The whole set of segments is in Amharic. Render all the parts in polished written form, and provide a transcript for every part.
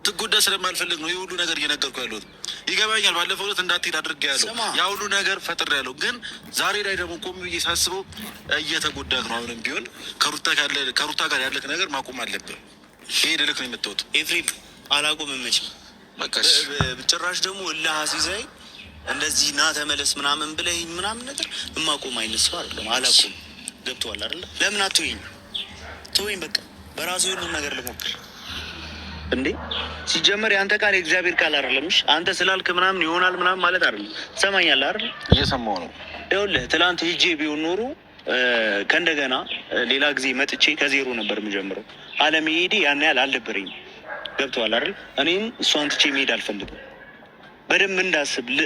ትጎዳ ስለማልፈልግ ነው የሁሉ ነገር እየነገርኩ ያለሁት። ይገባኛል። ባለፈው ዕለት እንዳትሄድ አድርጌያለሁ። ያ ሁሉ ነገር ፈጥሬያለሁ። ግን ዛሬ ላይ ደግሞ ቆም ብዬ ሳስበው እየተጎዳህ ነው። አሁንም ቢሆን ከሩታ ጋር ያለህ ነገር ማቆም አለብህ። ይሄ ልልክ ነው የምትወጡ ኤፍሬም አላቆምም መቼም። ጭራሽ ደግሞ እልህ አስይዘኝ እንደዚህ ና ተመለስ ምናምን ብለህ ምናምን ነገር የማቆም አይነት ሰው አይደለም። አላቆም ገብቶሃል አይደለ? ለምን አትወኝ? ተወኝ በቃ በራሱ ሁሉም ነገር ልሞክር እንዴ። ሲጀመር የአንተ ቃል የእግዚአብሔር ቃል አይደለምሽ። አንተ ስላልክ ምናምን ይሆናል ምናምን ማለት አይደለም። ትሰማኛለህ አይደል? እየሰማሁ ነው። ይኸውልህ ትላንት ሂጄ ቢሆን ኖሮ ከእንደገና ሌላ ጊዜ መጥቼ ከዜሮ ነበር የምጀምረው። አለመሄዴ ያን ያህል አልነበረኝም። ገብቶሃል አይደል? እኔም እሷን ትቼ መሄድ አልፈልግም። በደንብ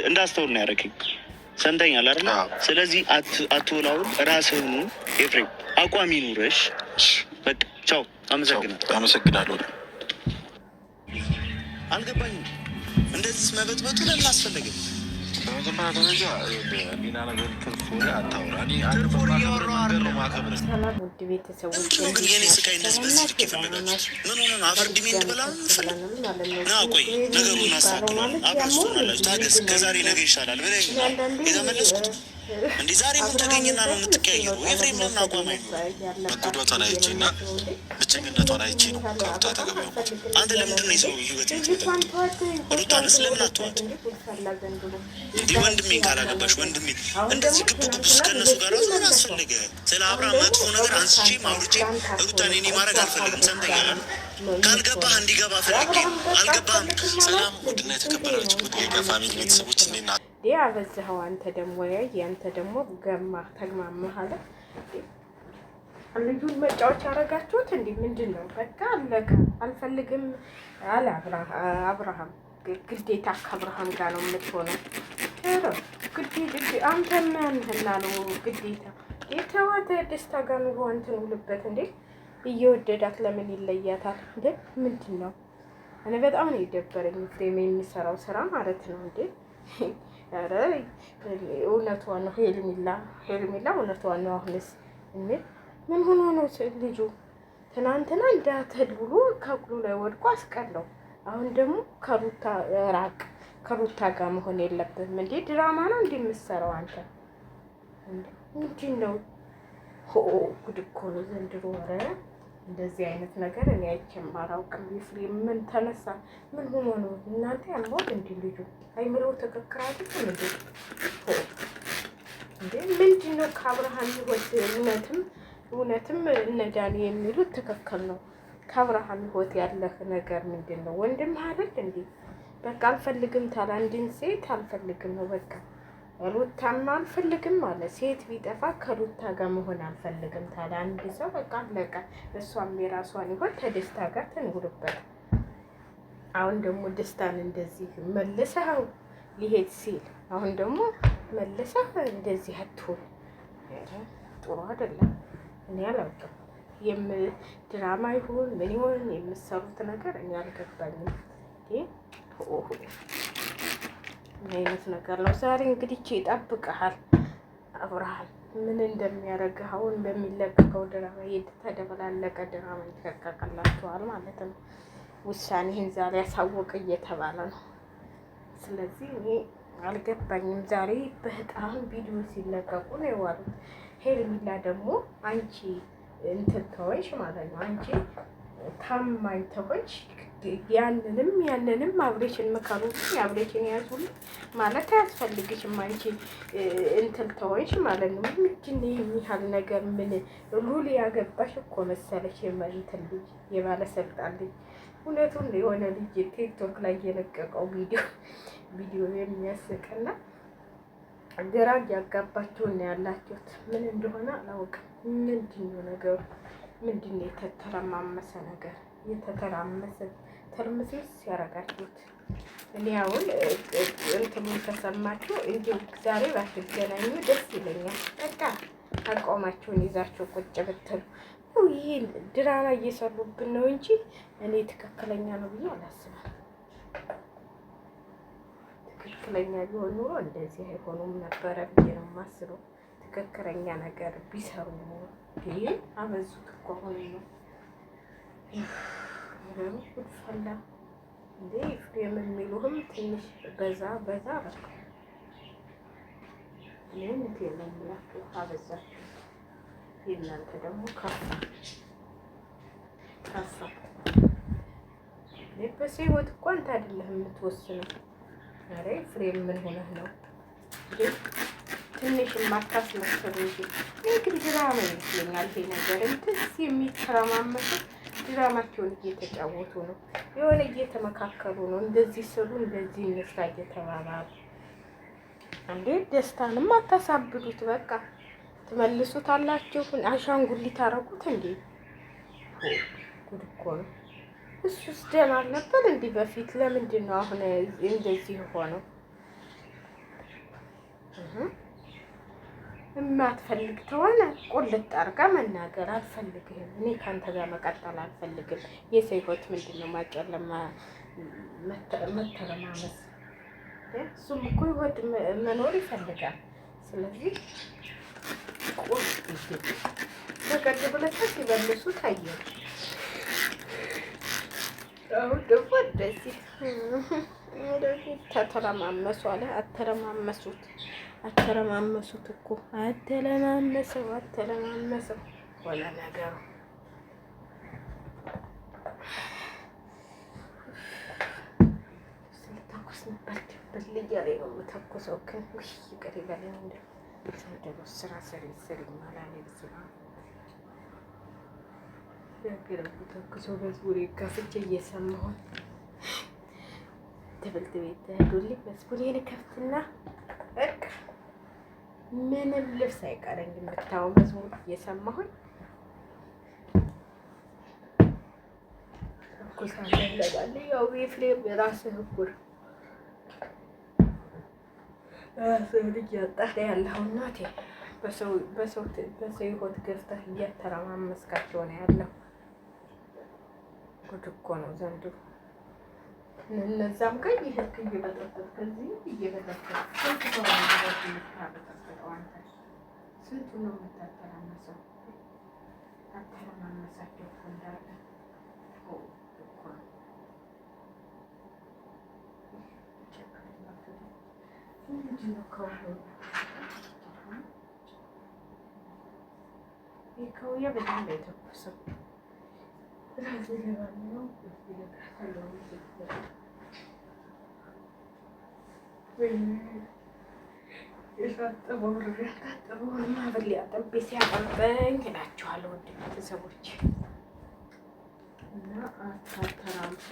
እንዳስተውል ነው ያደረገኝ። ሰምተኛል አይደል? ስለዚህ አትወላውል። ራስህኑ ኤፍሬም አቋም ይኑረሽ። በቃ ቻው። አመሰግናለሁ። አልገባኝም። እንደዚህ መበጥበጡ ለምን አስፈለገ? በመጀመሪያ ደረጃ ሌላ ነገር ትርፍ ወሬ አታውራ። ሰላም ውድ ቤተሰቦች፣ ግን የኔ ስቃይ እንደዚህ በዚህ ልክ የፈለጋችሁ ምን ሆነ ነው? አፈር ድሜ እንድበላ ምንፈልግ ና ቆይ ነገሩን እናስተካክላለን። አብራችሁ ትሆናላችሁ። ታገስ። ከዛሬ ነገ ይሻላል ብለህ የተመለስኩት እንዴ? ዛሬ ምን ተገኘና ነው የምትቀያየሩ? ኤፍሬም ለምን አቋም አይኖር? መጎዳቷን አይቼ እና ብቸኝነቷን አይቼ ነው ከሩታ ተገቢው። አንተ ለምንድን ነው የሰው ህይወት የምትመጣ? ሩታንስ ለምን አትዋት እንዴ? ወንድሜን ካላገባሽ ወንድሜ እንደዚህ ግብ ግብ ውስጥ ከእነሱ ጋር ምን አስፈለገ? ስለ አብርሃም መጥፎ ነገር አንስቼም አውርቼም ሩታን እኔ ማድረግ አልፈልግም። ሰምተኛል? ካልገባህ እንዲገባ ፈልጌ አልገባህም። ሰላም ውድና የተከበራችሁ ውድ የፋሚሊ ቤተሰቦች እንዴት ናችሁ? አበዛኸው አንተ ደግሞ ያንተ ደግሞ ተግማማህ አለ። ልጁን መጫወቻ አረጋችሁት እንዴ? ምንድን ነው? በቃ አለቀ። አልፈልግም አለ አብርሃም። ግዴታ ከአብርሃም ጋር ነው የምትሆነው። ግዴታ አንተና አንተና ነው ግዴታ የተዋተ ደስታ ጋር ኑሮ አንተን ውልበት እንዴ። እየወደዳት ለምን ይለያታል እንዴ? ምንድን ነው? እኔ በጣም ነው የደበረኝ ፍሬም የሚሰራው ስራ ማለት ነው እንዴ። ኧረ እውነቷ ነው ሄልሚላ እውነቷ ነው። አሁንስ ምን ሆኖ ነው ልጁ? ትናንትና እንዳትሄድ ብሎ ከእግሩ ላይ ወድቆ አስቀለው። አሁን ደግሞ ከሩታ ራቅ፣ ከሩታ ጋር መሆን የለብህም እንዴ። ድራማ ነው እንዴ የምትሰራው አንተ? ምንድን ነው? ጉድ እኮ ነው ዘንድሮ። ኧረ እንደዚህ አይነት ነገር እኔ አይቼም አላውቅም። ኤፍሬም ምን ተነሳ? ምን ሆኖ ነው እናንተ? ያልሞት እንዲ ልጁ አይምሮ ተከክራል እንዴ? ምንድን ነው ከአብርሃም ህይወት? እውነትም እነ ዳኒ የሚሉት ትክክል ነው። ከአብርሃም ህይወት ያለህ ነገር ምንድን ነው? ወንድም አይደል እንዴ? በቃ አልፈልግም ታላ አንድን ሴት አልፈልግም ነው በቃ። ሩታማ አልፈልግም ማለት ሴት ቢጠፋ ከሩታ ጋር መሆን አልፈልግም ታላ አንድ ሰው በቃ አለቀ። እሷም የራሷን ይሆን ከደስታ ጋር ትንውልበት። አሁን ደግሞ ደስታን እንደዚህ መልሰው ሊሄድ ሲል አሁን ደግሞ መልሰህ እንደዚህ አትሁን። ጥሩ አይደለም። እኔ አላውቅም። ድራማ ይሁን ምን ይሁን የምትሰሩት ነገር እኔ አልገባኝም። ምን አይነት ነገር ነው? ዛሬ እንግዲህ ይጠብቅሃል አብርሃም ምን እንደሚያደርግህ አሁን በሚለቀቀው ድራማ የተደበላለቀ ድራማ ይለቀቅላችኋል ማለት ነው። ውሳኔህን ዛሬ ያሳወቅ እየተባለ ነው። ስለዚህ እኔ አልገባኝም። ዛሬ በጣም ቪዲዮ ሲለቀቁ ነው የዋሉት። ሄርሚላ ደግሞ አንቺ እንትን ተወሽ ማለት ነው። አንቺ ታማኝ ተወሽ። ያንንም አብሬሽን መካሩት አብሬሽን ያዙል ማለት አያስፈልግሽም። አንቺ እንትን ተወሽ ማለት ነው። ምንድን ነው የሚያህል ነገር? ምን ሉል ያገባሽ እኮ መሰለሽ የመሪትን ልጅ የባለስልጣን ልጅ። እውነቱን የሆነ ልጅ ቲክቶክ ላይ የለቀቀው ቪዲዮ የሚያስቅና ግራ እያጋባችሁ ነው ያላችሁት። ምን እንደሆነ አላውቅም። ምንድን ነው ነገሩ? ምንድን ነው የተተረማመሰ ነገር? የተተራመሰ ተርምስምስ ያረጋችሁት። እኔ አሁን እንትኑን ተሰማችሁ እንዲሁ ዛሬ ባትገናኙ ደስ ይለኛል። በቃ አቋማችሁን ይዛችሁ ቁጭ ብትሉ። ይሄ ድራማ እየሰሩብን ነው እንጂ እኔ ትክክለኛ ነው ብዬ አላስብም። ትክክለኛ ቢሆን ኑሮ እንደዚህ አይሆኑም ነበረ ብዬ ነው የማስበው። ትክክለኛ ነገር ቢሰሩ ግን አበዙት እኮ አሁን ነው። ጉድ ፈላ እንዴ ኤፍሬም የሚሉህም ትንሽ በዛ በዛ በቃ እኔም የለም ብላችሁ አበዛችሁ። የእናንተ ደግሞ ከፋ ከፋ። በሴ ህይወት እኮ አንተ አይደለህ የምትወስነው። ኧረ ኤፍሬም ምን ሆነህ ነው ትንሽ የማታስመስሉ እንጂ ይህ ግን ድራማ ይመስለኛል። ይሄ ነገር እንደዚህ የሚተረማመሱት ድራማቸውን እየተጫወቱ ነው። የሆነ እየተመካከሉ ነው። እንደዚህ ስሉ እንደዚህ እንስራ እየተባባሉ እንዴ ደስታንም አታሳብዱት። በቃ ትመልሱት አላችሁ። አሻንጉሊት አደረጉት እንዴ? ጉድ እኮ ነው። እሱስ ደህና አልነበር እንዲህ በፊት? ለምንድን ነው አሁን እንደዚህ ሆነው? የማትፈልግ ተሆነ ቁልጥ አድርጋ መናገር አልፈልግህም፣ እኔ ከአንተ ጋር መቀጠል አልፈልግም። የሰው ህይወት ምንድን ነው ማጨለማ መተረማመስ? እሱም እኮ ህይወት መኖር ይፈልጋል። ስለዚህ ቁልጥ በቀድ ብለታ ሲመልሱ ታየ። አሁን ደግሞ እንደዚህ ተተረማመሱ አለ። አተረማመሱት እኮ አተለማመሰው ሆነ ነገሩ። ስንተኩስ ነበር ድብል እያለኝ ነው የምተኩሰው። ግን ውይ ይቅር ይበለኝ። እንደ ሰንደሮ ስራ ስሪ ማላሌ ስራ ያገረቡ ተኩሰው መዝሙር ከፍቼ እየሰማሁን ትምህርት ቤት ሄዱልኝ። መዝሙሬን ከፍትና በቃ ምንም ልብስ አይቀረኝ የምታው መዝሙር እየሰማሁኝ ተኩሳለሁ ለባለ ያው ኤፍሬም የራስህ እኩል ራስህ ልጅ ያጣህ ያለኸው እናቴ በሰው ህይወት ገብተህ እያተረማመስካቸው ነው ያለው። ጉድ እኮ ነው ዘንድሮ። እነዛም ጋር ይሄክ እየበጠበጥ ከዚህ እየበጠበጥ ስንቱ ነው የምታበጠበጠው አንተ? ስንቱ ነው የምታተራመሰው? አተረማመሳቸው እንዳለ እኮ ነው። ምንድን ነው ከሁሉ ከውዬ በጣም ነው የተኮሰው። ራሴ ለባለው የታጠበውን ማብር ሊያጠቤ ሲያጠበኝ እላችኋለሁ ውድ ቤተሰቦች። እና አታተራምሱ